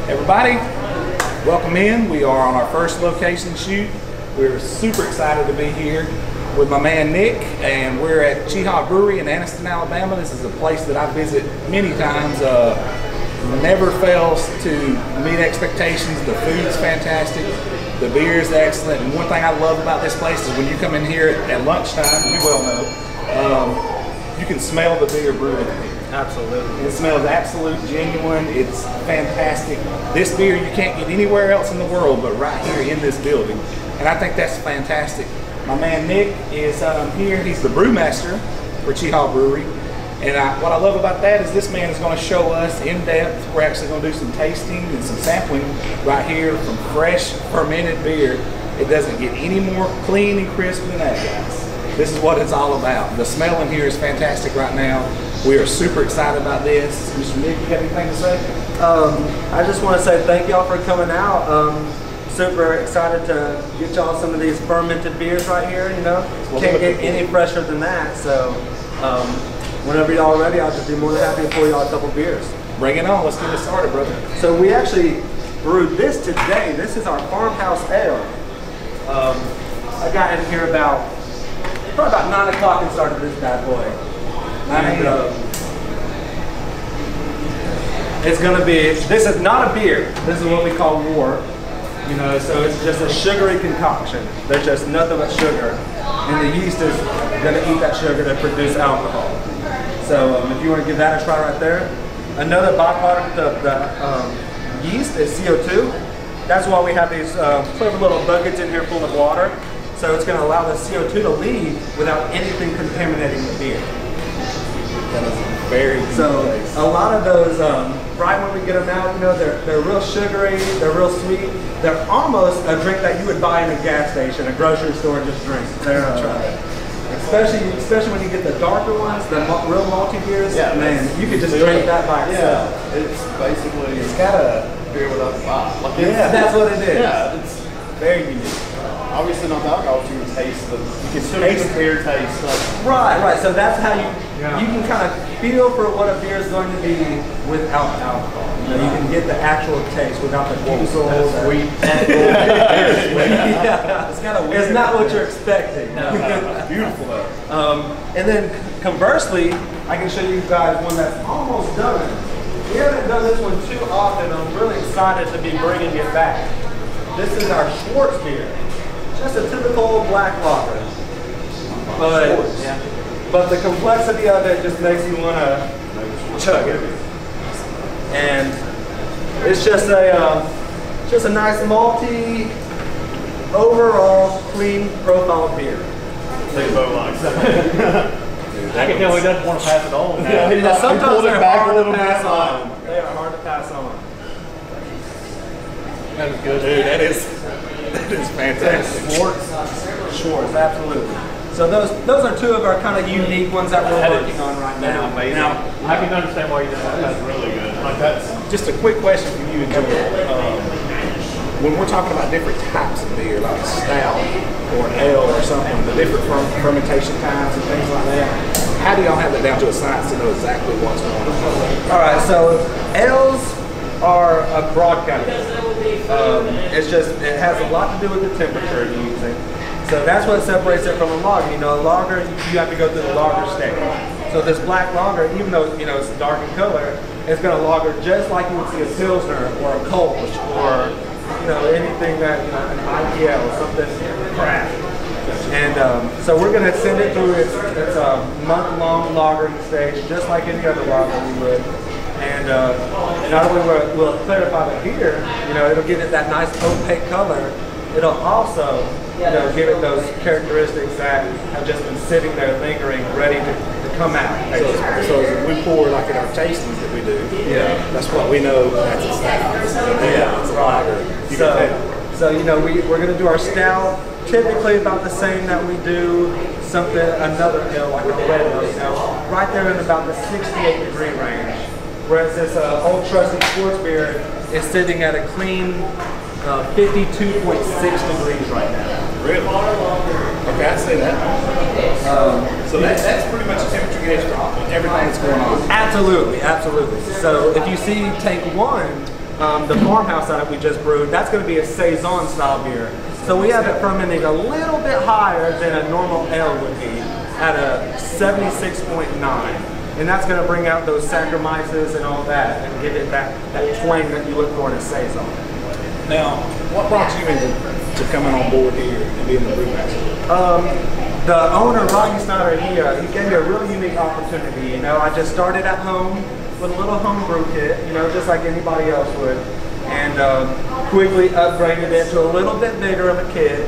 Everybody, welcome in. We are on our first location shoot. We're super excited to be here with my man Nick, and we're at Cheaha Brewery in Anniston, Alabama. This is a place that I visit many times. Never fails to meet expectations. The food's fantastic. The beer is excellent. And one thing I love about this place is when you come in here at lunchtime, you well know, you can smell the beer brewing in here. Absolutely. It smells absolute genuine. It's fantastic. This beer you can't get anywhere else in the world but right here in this building. And I think that's fantastic. My man Nick is here. He's the brewmaster for Cheaha Brewery. And what I love about that is this man is going to show us in depth. We're actually going to do some tasting and some sampling right here from fresh fermented beer. It doesn't get any more clean and crisp than that, guys. This is what it's all about. The smell in here is fantastic right now. We are super excited about this. Mr. Nick, you have anything to say? I just want to say thank y'all for coming out. Super excited to get y'all some of these fermented beers right here. You know, can't get any fresher than that. So whenever y'all are ready, I'll just be more than happy to pour y'all a couple beers. Bring it on. Let's get it started, brother. So we actually brewed this today. This is our farmhouse ale. I got in here probably about 9 o'clock and started this bad boy. And, it's gonna be, this is not a beer. This is what we call wort. You know, so it's just a sugary concoction. There's just nothing but sugar. And the yeast is gonna eat that sugar to produce alcohol. So if you wanna give that a try right there. Another byproduct of the yeast is CO2. That's why we have these clever little buckets in here full of water. So it's gonna allow the CO2 to leave without anything contaminating the beer. That is very So a lot of those, right when we get them out, you know, they're real sugary, they're real sweet. They're almost a drink that you would buy in a gas station, a grocery store, and just drink. They're especially when you get the darker ones, the real malty beers. Yeah, man, you could just drink that by itself. Yeah, it's basically, it's got a beer without the vibe. Like yeah, that's what it is. Yeah, it's very unique. Obviously not the alcohol, you can taste the beer taste. Like, right. So that's how you can kind of feel for what a beer is going to be without alcohol. You know, you can get the actual taste without the chemicals. Sweet. Yeah, it's kind of weird. It's not what you're expecting. No. Beautiful though. And then conversely, I can show you guys one that's almost done. We haven't done this one too often. I'm really excited to be bringing it back. This is our Schwartz beer. Just a typical black lager. But the complexity of it just makes you want to chug it. And it's just a nice malty, overall clean profile beer. I can tell he doesn't want to pass it on. Yeah, sometimes they're hard to pass on. They are hard to pass on. That is good, dude. That is fantastic. Schwartz, absolutely. So those are two of our kind of unique ones that we're working on right now. Now, I can understand why you did that. That's really good. Like that's just a quick question for you, Joel. When we're talking about different types of beer, like stout or ale or something, the different fermentation times and things like that, how do y'all have it down to a science to know exactly what's going on? All right, so ales are a broad category. It has a lot to do with the temperature you're using. So that's what separates it from a lager. You know, a lager, you have to go through the lager stage. So this black lager, even though it's dark in color, it's going to lager just like you would see a Pilsner or a Kolsch or anything that an IPL or something craft. And so we're going to send it through its month-long lagering stage, just like any other lager we would. And not only will it clarify the beer, it'll give it that nice opaque color. It'll also, give it those characteristics that have just been sitting there lingering, ready to come out. So we pour like in our tastings that we do. Yeah, that's what we know. That's a stout. Yeah, it's a lager. So we're going to do our stout typically about the same that we do another ale like a red ale, right there in about the 68 degree range. Whereas this old trusty Schwartz beer is sitting at a clean 52.6 degrees right now. Really? Okay, I see that. So that's pretty much a temperature gauge for everything that's going on. Absolutely, absolutely. So if you see tank 1, The farmhouse that we just brewed, that's going to be a Saison style beer. So we have it fermenting a little bit higher than a normal ale would be at a 76.9. And that's going to bring out those Saccharomyces and all that and give it that twang that you look for in a Saison. Now, what brought you into coming on board here and being the brewmaster? The owner, Rodney Snyder, he gave me a really unique opportunity. You know, I just started at home with a little homebrew kit, you know, just like anybody else would, and quickly upgraded it to a little bit bigger of a kit.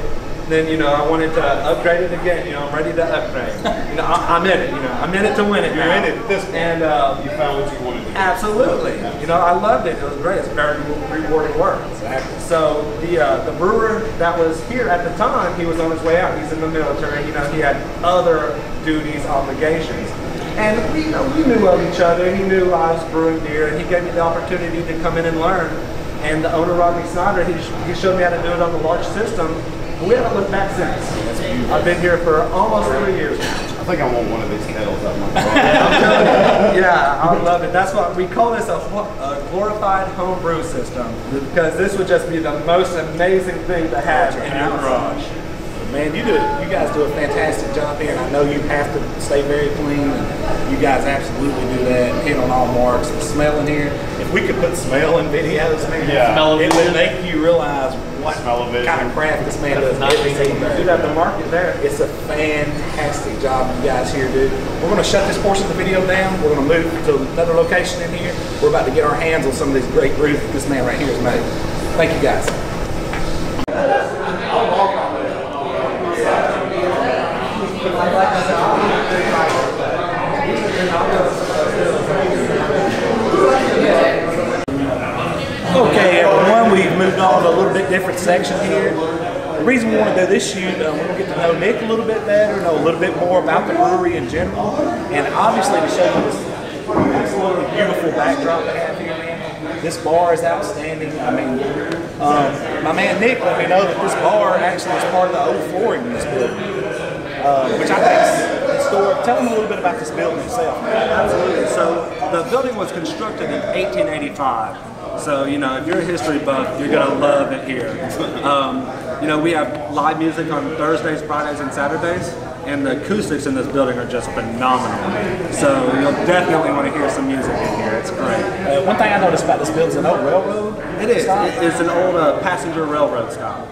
Then, you know, I wanted to upgrade it again. You know, I'm ready to upgrade. You know, I'm in it. You know, I'm in it to win it. You're in it at this point. And you found what you wanted to do. Absolutely. You know, I loved it. It was great. It's very rewarding work. Exactly. So the brewer that was here at the time, he was on his way out. He's in the military. You know, he had other duties, obligations. And we knew of each other. He knew I was brewing beer, and he gave me the opportunity to come in and learn. And the owner, Rodney Snyder, he showed me how to do it on the large system. We haven't looked back since. I've been here for almost 3 years now. I think I want one of these kettles up my car. I'm telling you, yeah, I love it. That's what we call this a glorified home brew system, because this would just be the most amazing thing to have in your garage. Man, you guys do a fantastic job here, and I know you have to stay very clean. And you guys absolutely do that and hit on all marks. The smell in here, if we could put smell in videos, man, it would make you realize what kind of craft this man does every single day. You got the market there. It's a fantastic job you guys here do. We're going to shut this portion of the video down. We're going to move to another location in here. We're about to get our hands on some of these great brews that this man right here has made. Thank you guys. Okay, everyone, we've moved on to a little bit different section here. The reason we want to do this shoot, we want to get to know Nick a little bit better, know a little bit more about the brewery in general, and obviously to show you this absolutely beautiful backdrop we have here, man. This bar is outstanding. I mean, my man Nick let me know that this bar actually is part of the old flooring in this building, which I think is historic. Tell them a little bit about this building itself. Absolutely. So the building was constructed in 1885. So, you know, if you're a history buff, you're going to love it here. You know, we have live music on Thursdays, Fridays, and Saturdays, and the acoustics in this building are just phenomenal. So you'll definitely want to hear some music in here. It's great. One thing I noticed about this building is an old railroad. It is. It's an old passenger railroad style.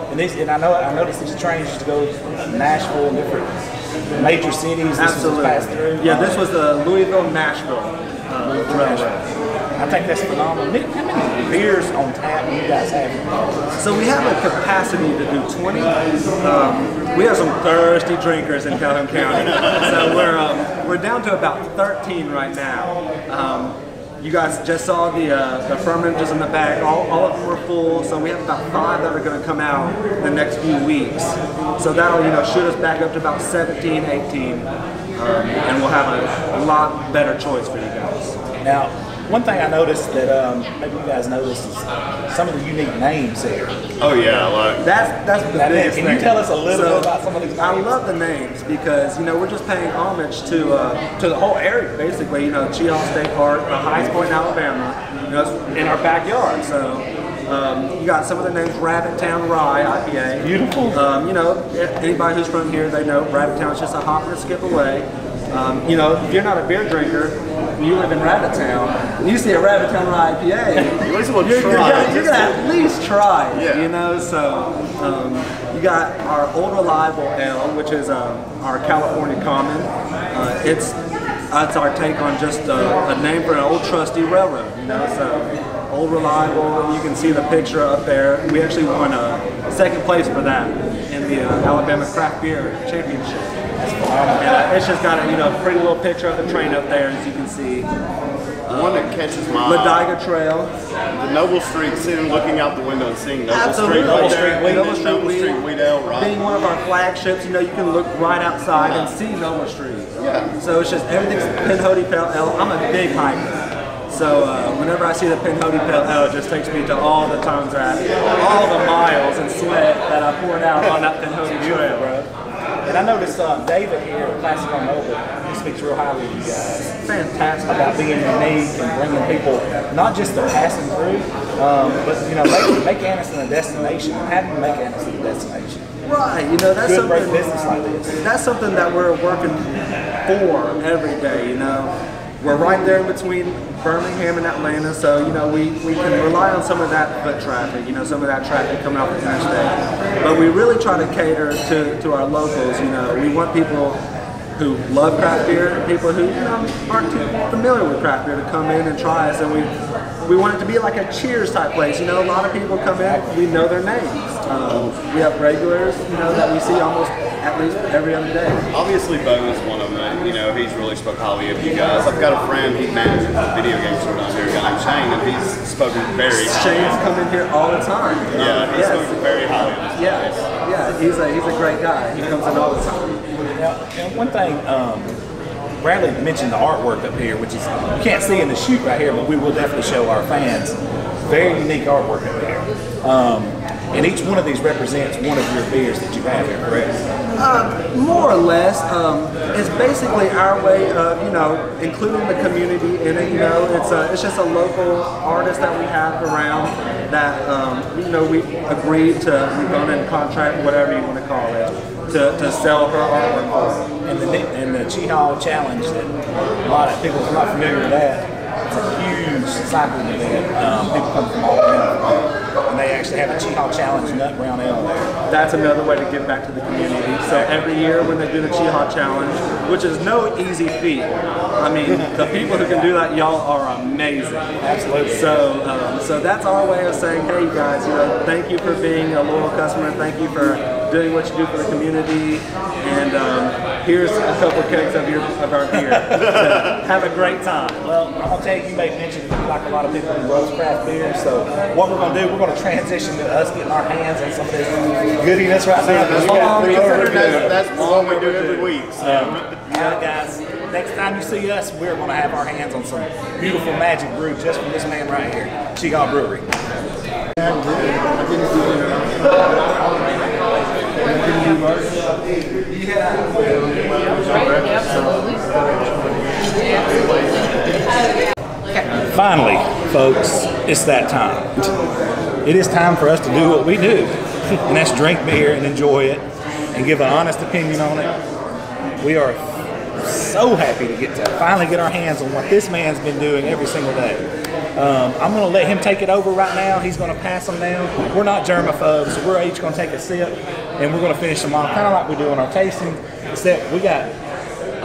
And I noticed these trains used to go to Nashville and different major cities. Absolutely. This was passed through. Yeah, this was the Louisville-Nashville railroad. I think that's phenomenal. Nick, how many beers on tap do you guys have? So we have a capacity to do 20. We have some thirsty drinkers in Calhoun County. So we're down to about 13 right now. You guys just saw the fermenters in the back. All of them were full, so we have about 5 that are going to come out in the next few weeks. So that'll shoot us back up to about 17, 18, and we'll have a lot better choice for you guys. Now, one thing I noticed that maybe you guys noticed is some of the unique names here. Oh yeah, like that's the biggest thing. Can you tell us a little bit about some of these names? I love the names because we're just paying homage to the whole area basically. Cheaha State Park, the highest point in Alabama, it's in our backyard. So you got some of the names: Rabbit Town Rye IPA. Beautiful. Anybody who's from here, they know Rabbit Town's just a hop and a skip away. If you're not a beer drinker, you live in Rabbit Town, and you see a Rabbit Town Rye IPA, you're gonna at least try it, So you got our Old Reliable Ale, which is our California Common. It's our take on just a name for an old trusty railroad, So Old Reliable, you can see the picture up there. We actually won second place for that in the Alabama Craft Beer Championship. And it's just got a pretty little picture of the train up there, as you can see. The one that catches my Ladiga Trail. The Noble Street, sitting looking out the window and seeing Noble Absolutely. Street right there. Noble Street Wheat Ale, right? Being one of our flagships, you can look right outside and see Noble Street. Yeah. So it's just everything's Pinhoti Pale Ale. I'm a big hiker. So whenever I see the Pinhoti Pale Ale, it just takes me to all the times all the miles and sweat that I poured out on that Pinhoti Trail, bro. And I noticed David here at Classic on Mobile, he speaks real highly of you guys. Fantastic. About being unique and bringing people, not just the passing through, but you know, make Anniston a destination. How do you make Anniston a destination? Right, you know, that's Good, something. great business like this. That's something that we're working for every day. You know, we're right there in between Birmingham and Atlanta, so you know we can rely on some of that foot traffic. You know, some of that traffic coming off the interstate. But we really try to cater to our locals. You know, we want people who love craft beer, people who aren't too familiar with craft beer to come in and try us, and we want it to be like a Cheers type place. You know, a lot of people come in, we know their names. We have regulars, you know, that we see almost at least every other day. Obviously, Bo is one of them. You know, he's really spoke highly of you guys. I've got a friend, he manages a video game store down here, a guy named Shane, and he's spoken very highly. Shane's coming here all the time. Yeah, he's spoken very highly of this place. Yeah, he's a great guy. He comes in all the time. Now, one thing, Bradley mentioned the artwork up here, which is, you can't see in the shoot right here, but we will definitely show our fans. Very unique artwork up here. And each one of these represents one of your beers that you have here, correct? More or less. It's basically our way of, you know, including the community in it. You know, it's just a local artist that we have around that, you know, we agreed to, we've gone in contract, whatever you want to call it, to sell her artwork for. And the Cheaha Challenge, that a lot of people are not familiar with that. It's a huge cycling event. People come from all around. And they actually have a Cheaha Challenge Nut Brown Ale there. That's another way to give back to the community. So every year when they do the Cheaha Challenge, which is no easy feat. I mean, the people who can do that, y'all are amazing. Absolutely. So that's our way of saying, hey guys, you know, thank you for being a loyal customer. Thank you for doing what you do for the community. And here's a couple of kegs of our beer. So have a great time. Well, I'm gonna tell you, you made mention that you like a lot of people who love craft beer. So what we're gonna do, we're gonna transition to us getting our hands on some of this goodiness right now. That's what we do every week. So. All right, guys. Next time you see us, we're gonna have our hands on some beautiful magic brew just from this man right here, Cheaha Brewery. Finally, folks, it's that time. It is time for us to do what we do, and that's drink beer and enjoy it and give an honest opinion on it. We are so happy to finally get our hands on what this man's been doing every single day. I'm going to let him take it over right now. He's going to pass them down. We're not germaphobes, so we're each going to take a sip, and we're going to finish them off, kind of like we do on our tasting, except we got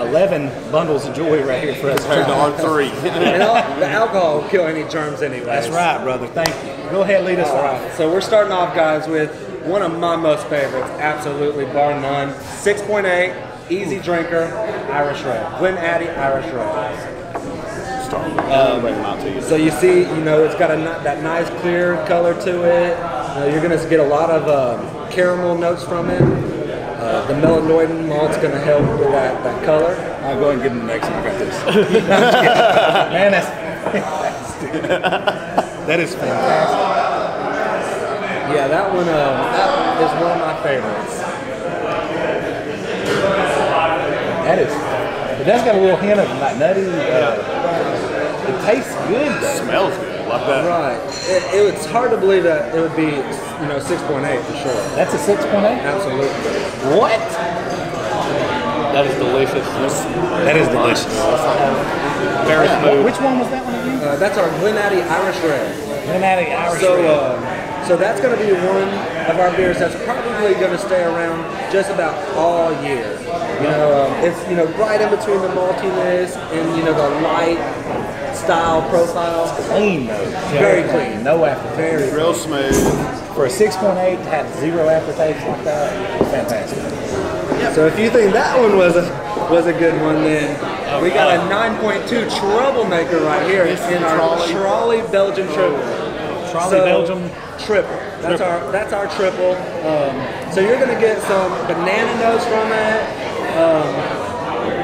11 bundles of joy right here for us. Compared to our 3. And the alcohol will kill any germs anyway. That's right, brother. Thank you. Go ahead, lead us off. So we're starting off, guys, with one of my most favorites, absolutely, bar none. 6.8, easy drinker, Irish Red. Glen Addy Irish Red. So you see, you know, it's got that nice clear color to it. You're going to get a lot of caramel notes from it. The melanoidin malt's going to help with that color. I'll go ahead and give him the next one. I got this. Man, that is fantastic. Yeah, that one that is one of my favorites. That is. It does got a little hint of like nutty. It tastes good. Though. Smells good. Like that. Right. It's hard to believe that it would be, you know, 6.8 for sure. That's a 6.8? Absolutely. What? That is delicious. That is delicious. Very smooth. Which one was that one again? That's our Glen Addy Irish Red. Glen Addy Irish Red. So that's going to be one of our beers that's probably going to stay around just about all year. You know, it's, you know, right in between the maltiness and, you know, the light style profile. Clean though. Very clean. No aftertaste. Very Real smooth. For a 6.8 to have zero aftertaste like that, it's fantastic. Yep. So if you think that one was a good one, then we got a 9.2 troublemaker right here in our Trolley Belgian triple. Trolley Belgium triple. That's our triple. So you're gonna get some banana notes from it.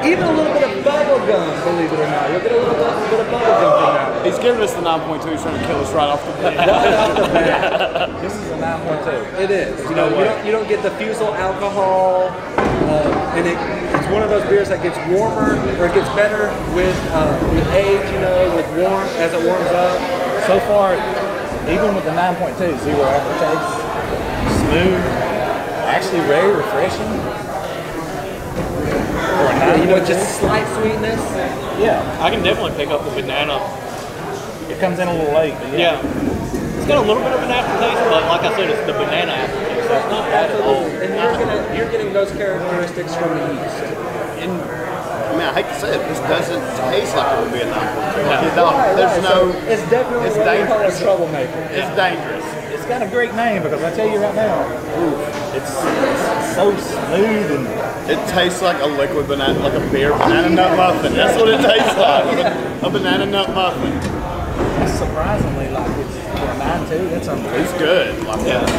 Even a little bit of bubble gum, believe it or not. You'll get a little bit of bubble gum from that. He's giving us the 9.2. He's trying to kill us right off the bat. Right off the bat. This is a 9.2. It is. You know, you don't get the fusel alcohol, and it's one of those beers that gets warmer or it gets better with age. You know, with as it warms up. So far, even with the 9.2, zero aftertaste, smooth, actually very refreshing. You know, just slight sweetness. Yeah, I can definitely pick up the banana. it comes in a little late, but Yeah. It's got a little bit of an aftertaste, but like I said, it's the banana aftertaste. So it's not bad at all. And you're getting those characteristics from the yeast. And, I mean, I hate to say it, this doesn't taste like it would be a 9.2. Like, it No. don't. There's no. So it's definitely it's what we call a dangerous. troublemaker. It's dangerous. it's got a great name because I tell you right now, it's so smooth and It tastes like a liquid banana, like a beer banana nut muffin. That's what it tastes like. A banana nut muffin. that's surprisingly like it's for a 9.2. That's unbelievable. It's good. Like that.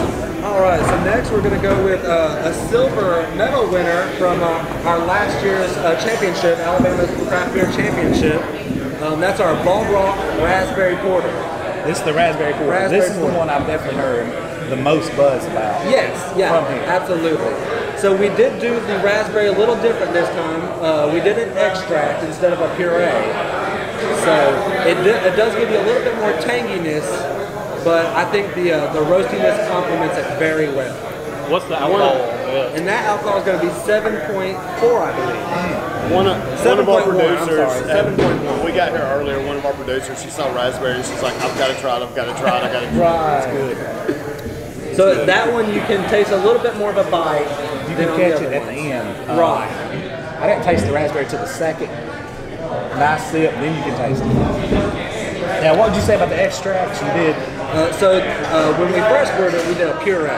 All right, so next we're going to go with a silver medal winner from our last year's championship, Alabama's Craft Beer Championship. That's our Bald Rock Raspberry Porter. This is the raspberry porter. Raspberry This is porter. the one I've definitely heard the most buzz about. Yes, yeah, From here. absolutely. So we did do the raspberry a little different this time. We did an extract instead of a puree. So it does give you a little bit more tanginess, but I think the roastiness complements it very well. What's the alcohol? And that alcohol is going to be 7.4, I believe. One of our 7.1, I'm producers, sorry, 7.1. when we got here earlier, one of our producers, she saw raspberry, she's like, I've got to try it, I've got to try it, I've got to try it. Right. So that one you can taste a little bit more of a bite. You than can on catch other it at the ones. end. Right. I didn't taste the raspberry till the second. Nice sip, then you can taste it. Now, what did you say about the extracts you did? When we first brewed it, we did a puree.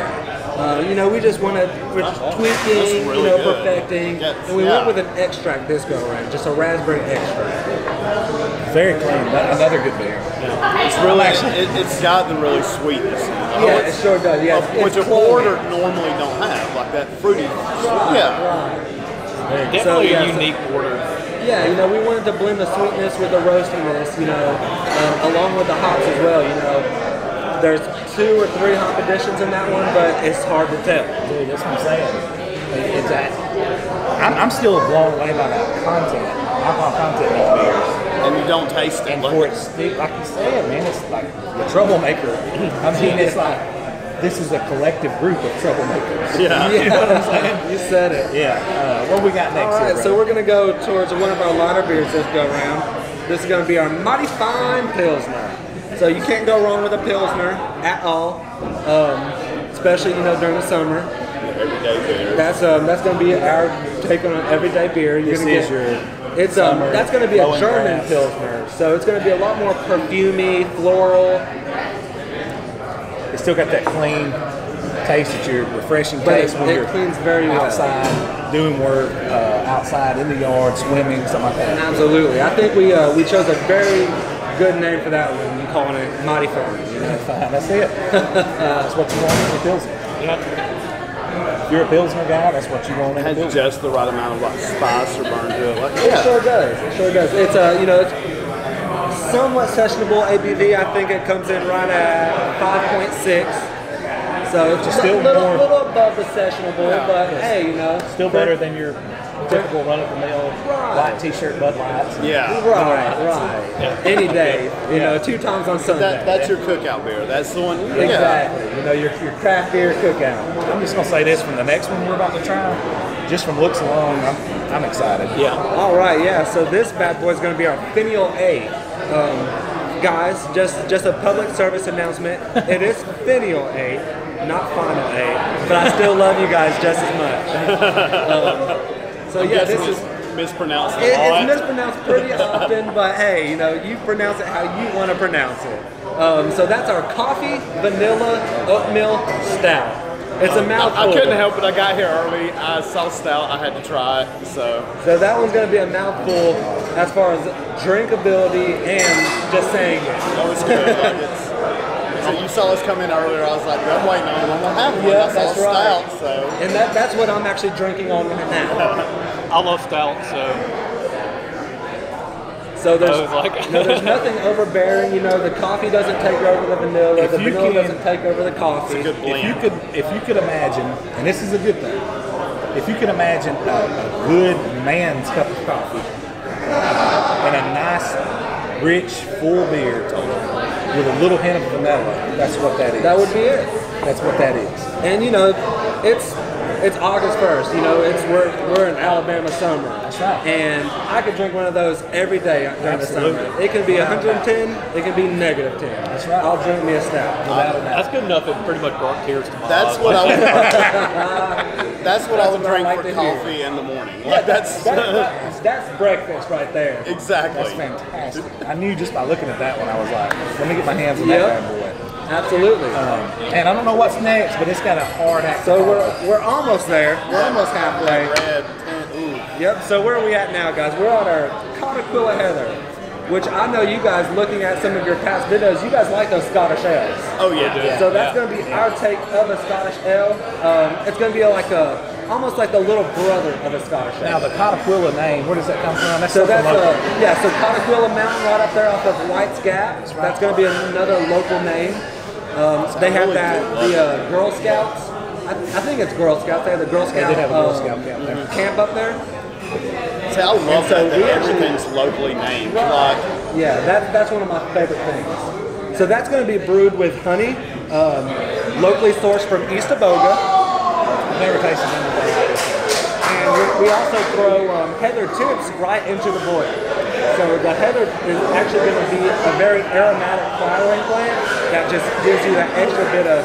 You know, we just wanted tweaking, really you know, good. perfecting, Yes, and we yeah. went with an extract this go around, just a raspberry extract. Very clean. Another good beer. It's really, it's got the really sweetness in it. Yeah, it sure does. Yeah, Which a porter normally don't have, like that fruity. Yeah. Definitely So, yeah, a unique order. Yeah, you know, we wanted to blend the sweetness with the roastiness, you know, along with the hops as well. You know, there's 2 or 3 hop additions in that one, but it's hard to tell. Dude, that's what I'm saying. It's that. I'm still blown away by that content, alcohol content in these beers. And you don't taste it. And for it, like you said, man, it's like the troublemaker. I mean, it's like this is a collective group of troublemakers. Yeah. You know what I'm saying? You said it. Yeah. What we got next? All right, here, so we're going to go towards one of our lighter beers this go around. This is going to be our Mighty Fine Pilsner. So you can't go wrong with a Pilsner at all, especially, you know, during the summer. Everyday beer. That's going to be our take on an everyday beer. You're This gonna is get, your it's summer that's going to be a blowing German grass. Pilsner. So it's going to be a lot more perfumey, floral. It's still got that clean taste that you're refreshing But taste when it you're cleans very well. outside doing work, outside in the yard, swimming, something like that. Absolutely. I think we chose a very good name for that one, calling it Mighty Fine. You know? Fine, that's it. That's what you want in a Pilsner. If you're a Pilsner guy, that's what you want in It a has Pilsner. just the right amount of like spice or burn to it. Like, It sure does. It sure does. It's you know, it's somewhat sessionable ABV. I think it comes in right at 5.6. So it's just Still a little more- above the sessionable, but hey, you know, Still better than your typical run-of-the-mill white T-shirt Bud Lights. Yeah. Right. Any day, you know, 2 times on Sunday. That's your cookout beer. That's the one. Yeah. Exactly. You know, your craft beer cookout. I'm just gonna say this from the next one we're about to try. Just from looks alone, I'm excited. Yeah. All right, yeah. So this bad boy is going to be our Finial A. Guys, just a public service announcement. It is Finial A, not Final A, but I still love you guys just as much. So yeah, this is mispronounced a it's lot. mispronounced pretty often, but hey, you know, you pronounce it how you want to pronounce it. So that's our coffee vanilla oatmeal stout. It's a mouthful. I couldn't help it. I got here early. I saw stout. I had to try it. So So that one's going to be a mouthful as far as drinkability and just saying it. that was good. So you saw us come in earlier. I was like, I'm waiting on one. I'm having one. Yeah, I saw that's right. stout. So And that's what I'm actually drinking on right now. I love stout, so there's, like, there's nothing overbearing. You know, the coffee doesn't take over the vanilla. The vanilla doesn't take over the coffee. It's a good blend. If you could imagine, and this is a good thing, if you could imagine a good man's cup of coffee and a nice, rich, full beer with a little hint of vanilla, that's what that is. That would be it. That's what that is. And you know, it's August 1st. You know, we're in Alabama summer. That's right. And I could drink one of those every day during the summer. It can be 110. It can be -10. That's right. I'll drink me a stout. Without a doubt. that's good enough. It pretty much brought tears to my That's eyes. what I would. That's what I would what I drink like for to hear. coffee in the morning. Like That's breakfast right there. exactly. That's fantastic. I knew just by looking at that one, I was like, let me get my hands on that bad boy. Absolutely. And I don't know what's next, but it's got a hard act. So we're almost there. We're almost halfway. Red, ooh. Yep. So where are we at now, guys? We're on our Cataquilla Heather, which I know you guys, looking at some of your past videos, you guys like those Scottish ales. Oh yeah. So that's going to be our take of a Scottish ale. It's going to be almost like the little brother of a Scottish ale. Now the Cataquilla name, where does that come from? So that's local. so Cataquilla Mountain right up there off of White's Gap. That's going to be another local name. They have the Girl Scouts. I think it's Girl Scouts. They have the Girl Scout, They did have a Girl Scout camp there. camp up there. See, I love so that we everything's locally named. Like, Yeah, that's one of my favorite things. So that's going to be brewed with honey, locally sourced from East Aboga. Never tasted anything. And we also throw heather tips right into the boil. So the heather is actually going to be a very aromatic flowering plant that just gives you that extra bit of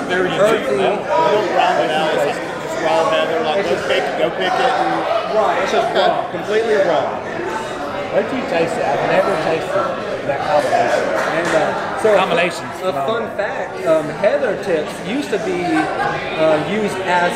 very earthy. you don't round it out. It's like just raw heather. Like, go pick it. And, Right, it's just raw, completely raw. Wait till you taste it. I've never tasted that combination. And so Combinations. a fun fact, heather tips used to be used as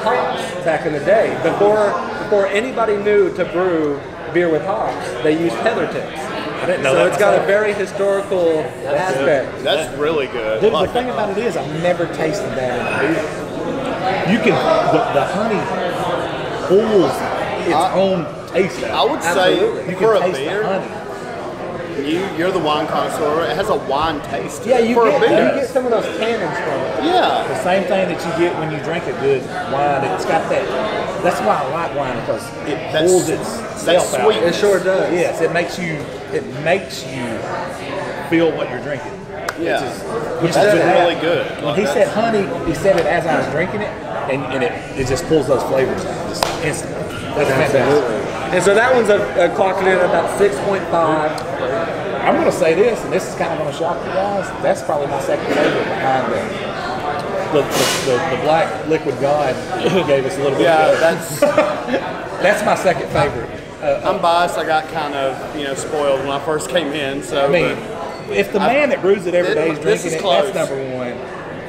hops back in the day. Before anybody knew to brew beer with hops, they used heather tips. I didn't know so that. it's got a very historical aspect. that's really good. Dude, Like the thing about it is, I've never tasted that in a beer. You can, the honey pulls its own taste out. I would Absolutely. say You for can a taste the beer, honey. you're the wine connoisseur. It has a wine taste. to Yeah, it you for a beer. get some of those tannins from it. Yeah. The same thing that you get when you drink a good wine. It's got that. That's why I like wine, because it That's- pulls itself out. sweet. It sure does. Yes, it makes you feel what you're drinking. Yeah. Which That's is really good. When Like, he that's- said honey, he said it as I was drinking it, and it just pulls those flavors out just instantly. That's fantastic. And so that one's clocked in at about 6.5. I'm going to say this, and this is kind of going to shock you guys. That's probably my second favorite behind the Black Liquid God gave us a little bit. Yeah, ago. That's my second favorite. I'm biased. I got kind of spoiled when I first came in. So I mean, if the man that brews it every day is this drinking is it, close. that's number one.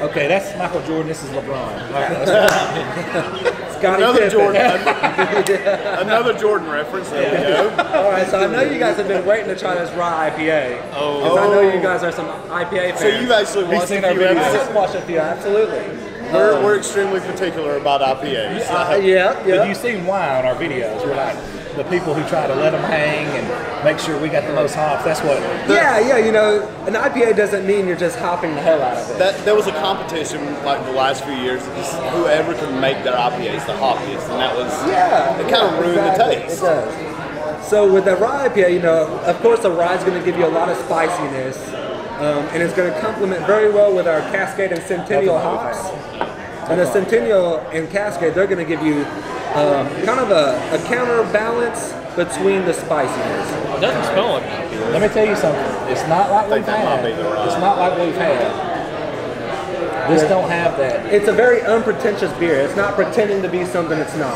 Okay, that's Michael Jordan. This is LeBron. All right, let's Scottie another Pippen. Jordan, another Jordan reference. There we go. All right, so I know you guys have been waiting to try this rye IPA. Oh. 'Cause I know you guys are some IPA fans. So you've actually watched seen a our few videos. I episodes. just watched a few, absolutely. We're extremely particular about IPAs. Yeah. If you've seen why on our videos, we're like the people who try to let them hang and make sure we got the most hops. That's what. Yeah, an IPA doesn't mean you're just hopping the hell out of it. There was a competition like the last few years, just whoever could make their IPAs the hoppiest, and that was it. Kind of ruined exactly. the taste. It does. So with the rye IPA, of course the rye is going to give you a lot of spiciness, and it's going to complement very well with our Cascade and Centennial hops. And the Centennial and Cascade, they're going to give you kind of a counterbalance between the spiciness. It doesn't smell like that. Let me tell you something. It's not like we've that might had. be the right. It's not like we've had. This don't have that. It's a very unpretentious beer. It's not pretending to be something it's not.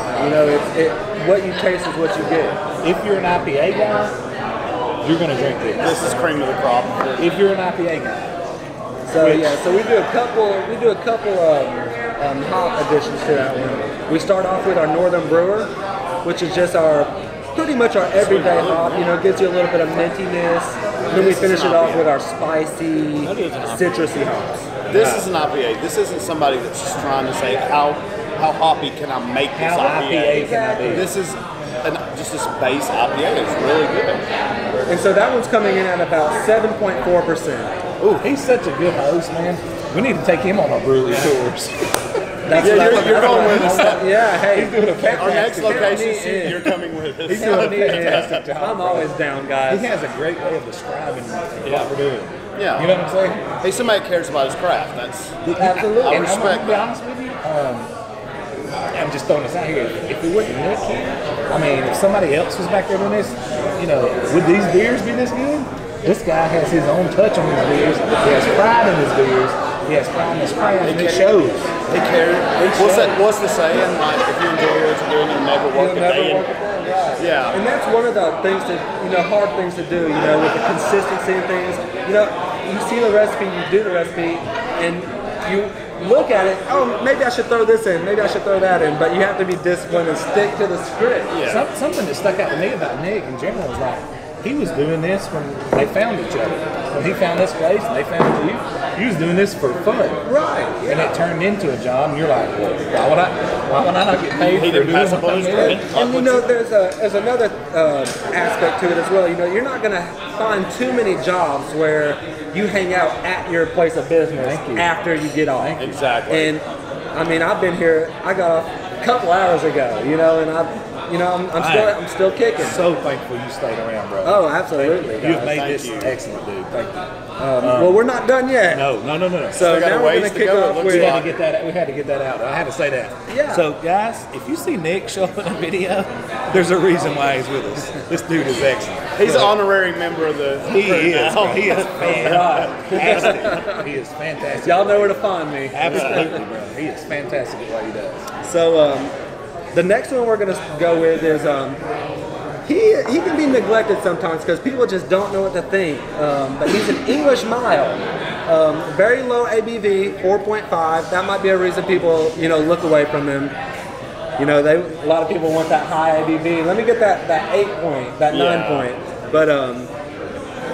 What you taste is what you get. If you're an IPA guy, you're gonna drink this. This is cream of the crop. If you're an IPA guy, So so we do a couple hop additions to that one. We start off with our Northern Brewer, which is just pretty much our everyday hop. Gives you a little bit of mintiness. Then we finish it off with our spicy, citrusy hops. This is an IPA. This isn't somebody that's just trying to say how how hoppy can I make this How IPA can I be? This is just this base IPA is really good. And so that one's coming in at about 7.4%. Ooh, he's such a good host, man. We need to take him on our brewery tours. That's Yeah, what you're going with us. Yeah, hey. He's doing a Our next fantastic location, you're coming with us. He's doing a fantastic job. I'm always down, guys. He has a great way of describing what we're doing. Yeah. You know what I'm saying? He's somebody that cares about his craft. That's Absolutely. I And I'm respect gonna be that. honest with you. I'm just throwing this out here. If it wasn't Nick here, I mean, if somebody else was back there doing this, you know, would these beers be this good? This guy has his own touch on his beers. He has pride in his beers. He has pride in his craft, and it shows. They care. What's the saying? Like, if you enjoy what you're doing, you'll never work a day. Yeah. And that's one of the things that, hard things to do, with the consistency and things. You see the recipe, you do the recipe, and you look at it, oh, maybe I should throw this in, maybe I should throw that in, but you have to be disciplined and stick to the script. Yeah. Something that stuck out to me about Nick in general was like, he was doing this when they found each other. When he found this place and they found you, he was doing this for fun. Right. And it turned into a job, and you're like, well, why would I not get paid He for didn't doing pass up on his something credit. else? And there's another aspect to it as well. You're not going to find too many jobs where you hang out at your place of business after you get off. Exactly. And I mean, I've been here. I got off a couple hours ago. I'm still kicking. So thankful you stayed around, bro. Oh, absolutely. You've made Thank this you. excellent, dude. Thank you. Well, we're not done yet. No. So got a now we're ways going to to kick go, it off looks with. We had to get that out. I had to say that. Yeah. So, guys, if you see Nick show up in a video, there's a reason why he's with us. This dude is excellent. He's an honorary member of the He crew is. now. He is fantastic. He is fantastic. Y'all know where to find me. Absolutely, bro. He is fantastic at what he does. So the next one we're going to go with is he can be neglected sometimes because people just don't know what to think. But he's an English mile, very low ABV, 4.5. That might be a reason people look away from him. A lot of people want that high ABV. Let me get that 8 point, that 9 point. But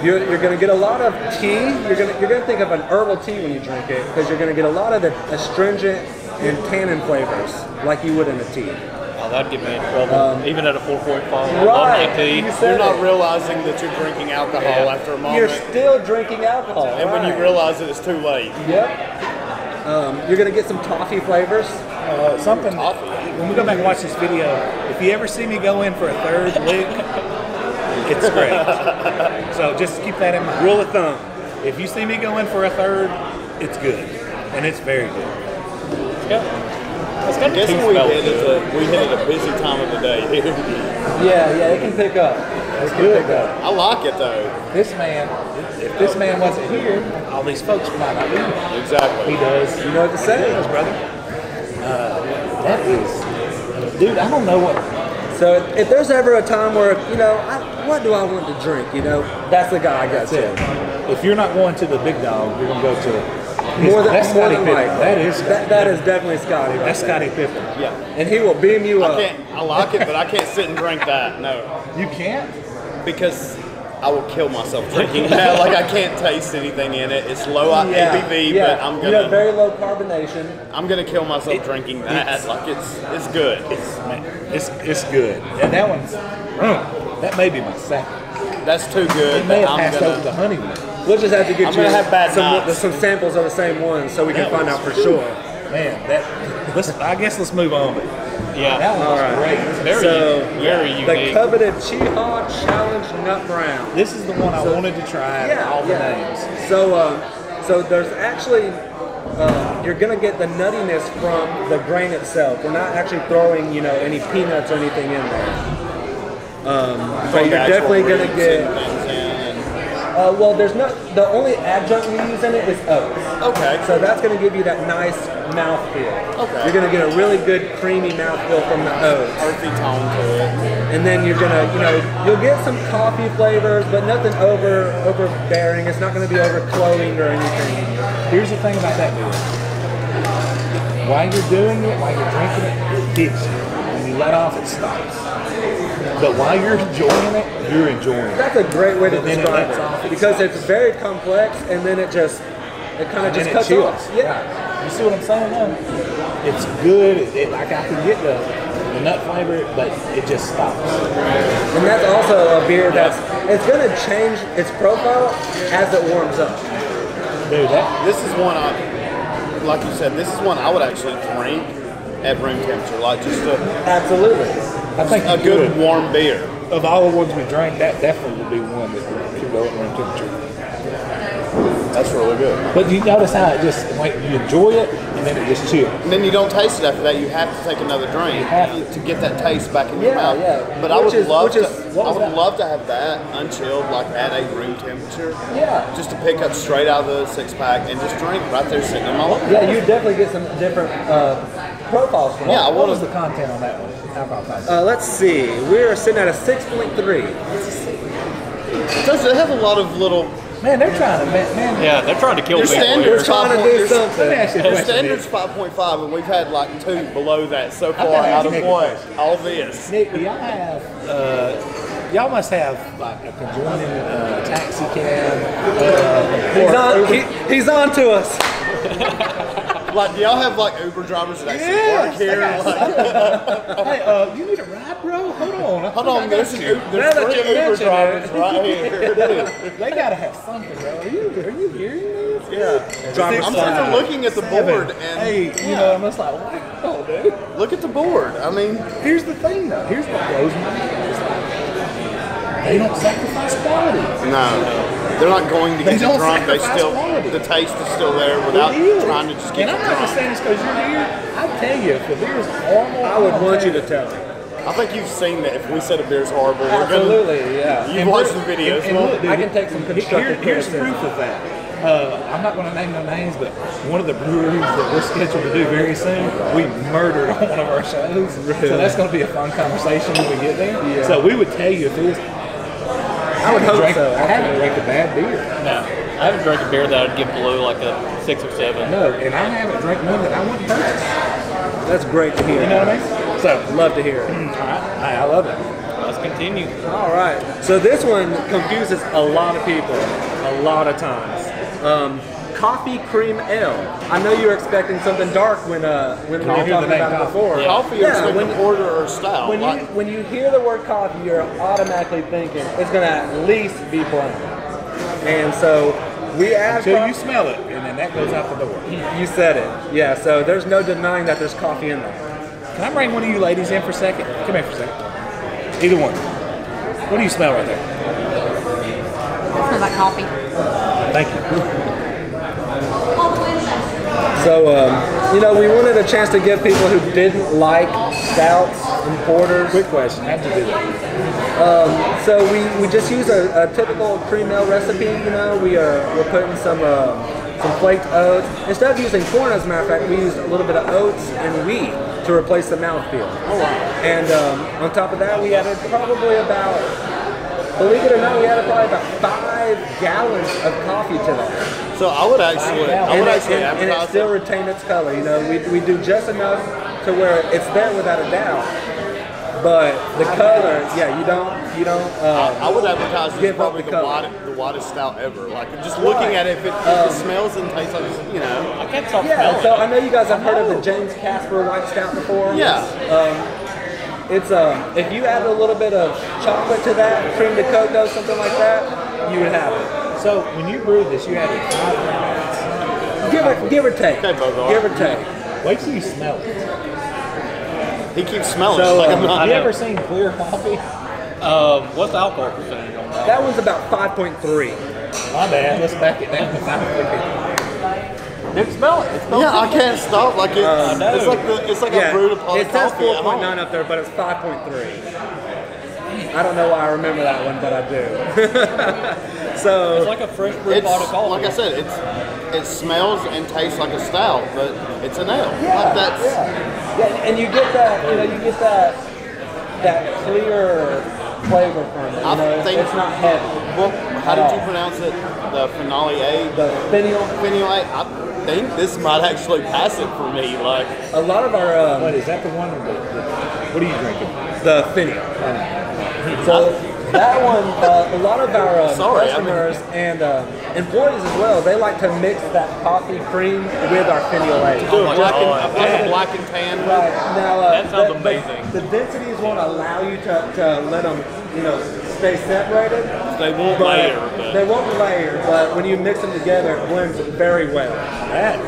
you're going to get a lot of tea. You're going to think of an herbal tea when you drink it because you're going to get a lot of the astringent and tannin flavors like you would in a tea. Oh, that'd get me in trouble. Even at a 4.5. Right. tea. You're not realizing that you're drinking alcohol after a moment. You're still drinking alcohol. and when you realize that it's too late. Yep. You're going to get some toffee flavors. Something, when we go back and watch this video, if you ever see me go in for a third lick, it's great. So just keep that in mind. Rule of thumb. If you see me go in for a third, it's good. And it's very good. It's got I guess tea we smell hit to it. at a busy time of the day. Yeah, it can pick up. It's good though. I like it though. This man, if this man wasn't here, all these folks might not be here. Exactly. He does. You know what to say. He does, brother. That is, dude, I don't know what. So if there's ever a time where, what do I want to drink? That's the guy I got That's it. If you're not going to the big dog, you're going to go to. That's more Scottie than Pippen. likely. That is. That is definitely Scotty. Right That's there. Scottie Pippen. Yeah. And he will beam you up. I like it, but I can't sit and drink that. No. You can't. Because I will kill myself drinking that. Like I can't taste anything in it. It's low ABV, but I'm gonna very low carbonation. I'm gonna kill myself drinking that. Like it's good. It's good. And that one's. That may be my second. That's too good. It may That have I'm passed over gonna. the honeymoon. We'll just have to get I'm gonna have bad nights. some samples of the same one so we can That find was out for sure. Man, I guess let's move on. But Yeah. that one was All right. great. Very The unique. coveted Cheaha Challenge Nut Brown. This is the one I wanted to try. All the names. So there's actually you're gonna get the nuttiness from the grain itself. We're not actually throwing any peanuts or anything in there. But you're definitely gonna get. Well, there's not. The only adjunct we use in it is oats. Okay. So that's going to give you that nice mouthfeel. Okay. You're going to get a really good creamy mouthfeel from the oats. Earthy tone to it. And then you're going to, you'll get some coffee flavors, but nothing overbearing. It's not going to be overclowing or anything. Here's the thing about that beer. While you're doing it, while you're drinking it, it hits you. When you let off, it stops. But while you're enjoying it, you're enjoying it. That's a great way to And then it describe lets off, it it because stops. it's very complex, and then it kind of just And it cuts chills. off. Yeah. You see what I'm saying? Though? It's good. Like I can get the nut flavor, but it just stops. And that's also a beer it's going to change its profile as it warms up. Dude, This is one like you said, this is one I would actually drink at room temperature, like just Absolutely. I think a good warm beer. Of all the ones we drank, that definitely would be one that could go at room temperature. That's really good. But you notice how it just, like, you enjoy it, and then it just chills. And then you don't taste it after that. You have to take another drink to get that taste back in your mouth. Yeah. But I would love to have that unchilled, like at a room temperature. Yeah. Just to pick up straight out of the 6-pack and just drink right there sitting in my lap. Yeah, you definitely get some different profiles from it. Yeah, What was the content on that one? Alcohol content? Let's see. We're sitting at a 6.3. It has a lot of little. Man, they're trying to, man. Yeah, they're trying to kill Your people standard's here. trying to do something. Let me ask you a Your question. standard's 5.5, and we've had like 2 below that so far gotta out ask of Nick a what? question. All this. Nick, do y'all have, y'all must have like a conjoining taxi cab. He's on to us. Like, do y'all have like Uber drivers that actually work here? Hey, you need a ride, bro? Hold on. Hold on, there's 3 Uber drivers right here. They gotta have something, bro. Are you hearing this? Yeah. I'm sitting there looking at the board and Hey, you know, I'm just like, wow, dude. look at the board. I mean, Here's the thing, though. Here's what blows my mind. It's like, they don't sacrifice quality. no. They're not going to They get you don't drunk. They sacrifice still, quality. the taste is still there without It is. trying to just get And you I'm not drunk. just saying this because you're here. I tell you, if the beer's horrible, I would want you to tell me. I think you've seen that if we said a beer's horrible, we're Absolutely, yeah. You've watched the videos. And look, dude, I can take some constructive here's criticism. proof of that. I'm not going to name no names, but one of the breweries that we're scheduled to do very soon, we murdered on one of our shows. So that's going to be a fun conversation when we get there. Yeah. So we would tell you if it is. I would hope so. I haven't drank a bad beer. No, I haven't drank a beer that I'd give below like a 6 or 7. No, and I haven't drank one that I wouldn't purchase. That's great to hear. You know what I mean? So, Love to hear it. I love it. Let's continue. All right. So this one confuses a lot of people a lot of times. Coffee cream ale. I know you were expecting something dark when we were talking about it before. Yeah. Coffee or when porter or stout. When you hear the word coffee, you're automatically thinking it's going to at least be brown. And so we add Until you smell it, and then that goes out the door. You said it. Yeah. So there's no denying that there's coffee in there. Can I bring one of you ladies in for a second? Come here for a second. Either one. What do you smell right there? Smells like coffee. Thank you. So, you know, we wanted a chance to give people who didn't like stouts and porters. Quick question. How'd you do that? So we just use a typical cream ale recipe. You know, we're putting some flaked oats. Instead of using corn, as a matter of fact, we used a little bit of oats and wheat to replace the mouthfeel. Oh, wow. And on top of that, we added probably about, believe it or not, we added probably about 5 gallons of coffee to that. So I would actually And it advertise still retain its color. You know, we do just enough to where it's there without a doubt. But the color, yeah, you don't. I would advertise this give up probably the the color. widest stout ever. Like just looking at it, if it smells and tastes like, you know. I can't stop Yeah. smelling So it. I know you guys have heard of the James Casper White Stout before. Yeah. It's if you add a little bit of chocolate to that, cream de cocoa, something like that, you would have it. So, when you brewed this, you added 5 gallons. Give or take. Okay, Bogart. Give or take. Wait till you smell it. He keeps smelling So, it like I'm not. Have you know. ever seen clear coffee? What's the alcohol percentage on that? That one's about 5.3. My bad. Let's back it down to 5. Didn't smell it. It smells Yeah, I can't stop. Like it's like I brewed a pot it of says coffee at home. 4.9 up there, but it's 5.3. I don't know why I remember that one, but I do. So It's like a fresh brewed pot of It's coffee. like I said, it smells and tastes like a stout, but it's an ale. Like that's yeah, and you get that, that clear flavor from it. I think it's not heavy. Well, how did you pronounce it? The Finale A? The finial. Finale A? I think this might actually pass it for me. Like A lot of our What is that the one? What are you drinking? the finial. So That one, a lot of our customers and employees as well, they like to mix that coffee cream with our finial A. Black and tan. Right. Now, that sounds amazing. The densities won't allow you to let them, stay separated. They won't layer. They won't layer, but when you mix them together, it blends very well.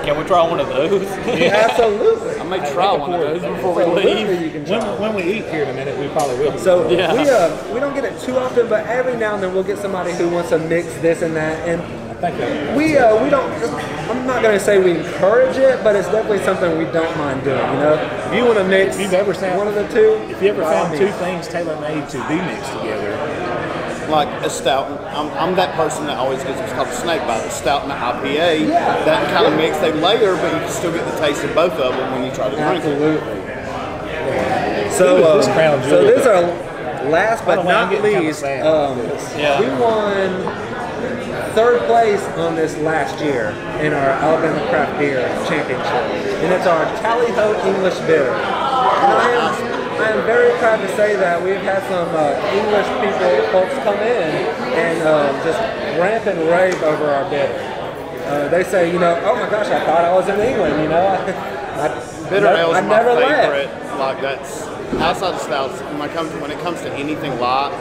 Can we try one of those? Yeah. Absolutely. I may try one of those before we leave. You can try. When we eat here in a minute, we probably will. So we don't get it too often, but every now and then we'll get somebody who wants to mix this and that, and we don't. I'm not going to say we encourage it, but it's definitely something we don't mind doing. If you want to mix, if you've ever found one of the two, if you ever found two things tailor-made to be mixed together, like a stout, I'm that person that always gets what's called a snake bite. The stout and the IPA, that kind of mix, they layer, but you can still get the taste of both of them when you try to drink it. Absolutely. So this is our last but not least. We won 3rd place on this last year in our Alabama Craft Beer Championship, and it's our Tally-Ho English Bitter. And I am very proud to say that we've had some English folks come in and just rant and rave over our bitter. They say, oh my gosh, I thought I was in England, Bitter ale is my favorite. Left. Like that's outside of stouts. When it comes to anything light,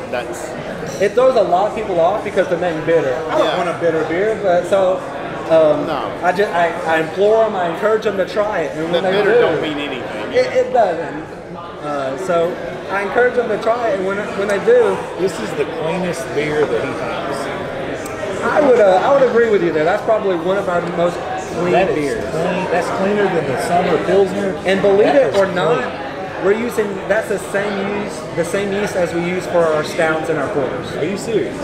it throws a lot of people off because the name bitter. I don't want a bitter beer, but so no. I implore them, I encourage them to try it. And when the bitter don't mean anything. It doesn't. So I encourage them to try it, and when they do, this is the cleanest beer that he has. I would agree with you there. That's probably one of our most clean beers. That's cleaner than the summer Pilsner. And believe it or not, we're using the same yeast as we use for our stouts and our porters. Are you serious?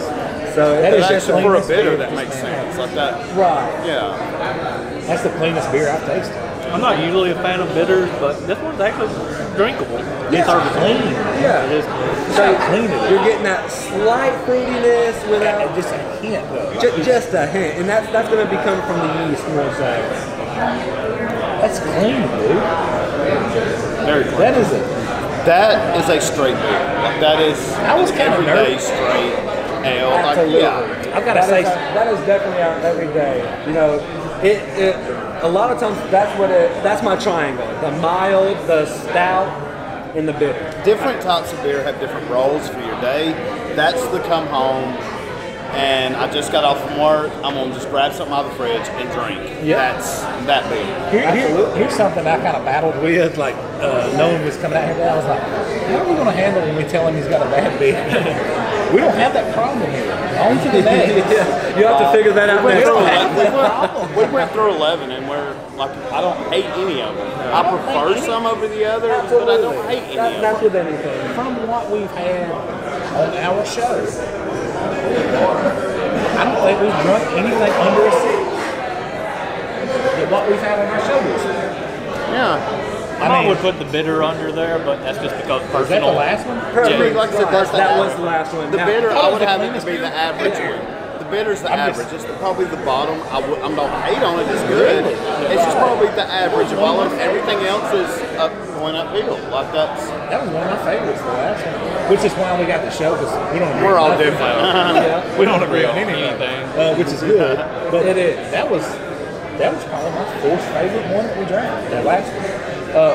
So that is just for a bitter that makes sense, like that. Right. Yeah. That's the cleanest beer I've tasted. I'm not usually a fan of bitters, but this one's actually drinkable. It's clean. Yeah. It is. So clean it is. You're getting that slight fruitiness without just a hint, though. Just a hint, and that's going to be coming from the yeast more so. That's clean, dude. Very clean. That is a straight beer. Like that is everyday straight ale. Absolutely. I've got to say that is definitely our everyday. A lot of times that's my triangle: the mild, the stout, and the bitter. Different types of beer have different roles for your day. That's the come home, and I just got off from work. I'm gonna just grab something out of the fridge and drink. Yep. That's that beer. Here's something I kind of battled with, like knowing was coming out here. I was like, how are we gonna handle it when we tell him he's got a bad beer? We don't have that problem here. On to the next. You have to figure that out. We went through 11, and I don't hate any of them. I prefer some over the others, but I don't hate any of them. That's with anything. From what we've had on our show, I don't think we've drunk anything under a 6. What we've had on our show this week. Yeah. I would put the bitter under there, but that's just because personal. Was that the last one? Yeah, like I said, that was the last one. The bitter, I would have it to be the average one. The bitter's the average. It's probably the bottom. I don't hate on it. It's good. It's just probably the average of all of everything else is going uphill. Like that was one of my favorites, the last one. Which is why we got the show, because we don't agree. We're all different. We don't agree on anything, which is good. But that was probably my 4th favorite one that we drank. That last one. I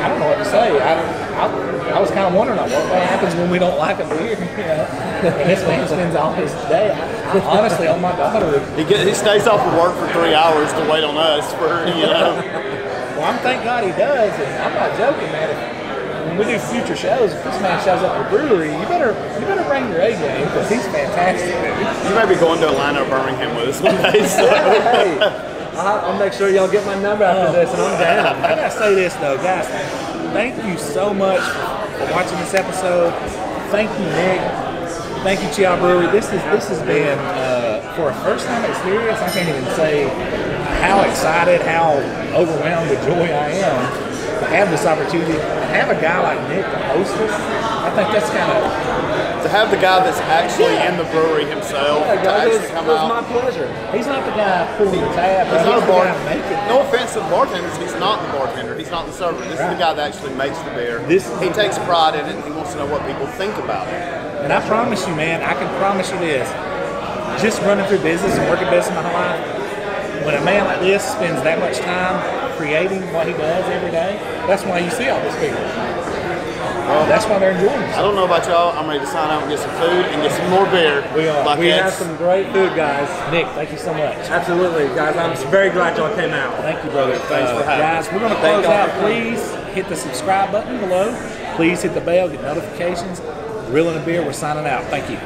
don't know what to say. I was kind of wondering what happens when we don't like a beer. And this man spends all his day. I honestly, on my daughter, he stays off of work for 3 hours to wait on us for Well, thank God he does, and I'm not joking, man. When we do future shows, if this man shows up at the brewery, you better bring your A game, because he's fantastic. You may be going to Atlanta or Birmingham with us one day. So. Hey. I'll make sure y'all get my number after this, and I'm down. I gotta say this though, guys. Thank you so much for watching this episode. Thank you, Nick. Thank you, Cheaha Brewery. This has been for a first-time experience. I can't even say how excited, how overwhelmed with joy I am to have this opportunity. To have a guy like Nick to host us, I think that's kind of. To have the guy that's actually in the brewery himself to actually come out. It was my pleasure. He's not the guy pulling the tab. He's not a bartender. No offense to the bartenders, he's not the bartender. He's not the server. This is the guy that actually makes the beer. He takes pride in it, and he wants to know what people think about it. And I promise you, man, I can promise you this. Just running through business and working business my whole life, when a man like this spends that much time creating what he does every day, that's why you see all these people. Well, that's why they're enjoying it. I don't know about y'all. I'm ready to sign out and get some food and get some more beer. We are. We have some great food, guys. Nick, thank you so much. Absolutely, guys. I'm very glad y'all came out. Thank you, brother. Thanks for having guys, we're going to close out. Please hit the subscribe button below. Please hit the bell, get notifications. Grilling a beer, we're signing out. Thank you.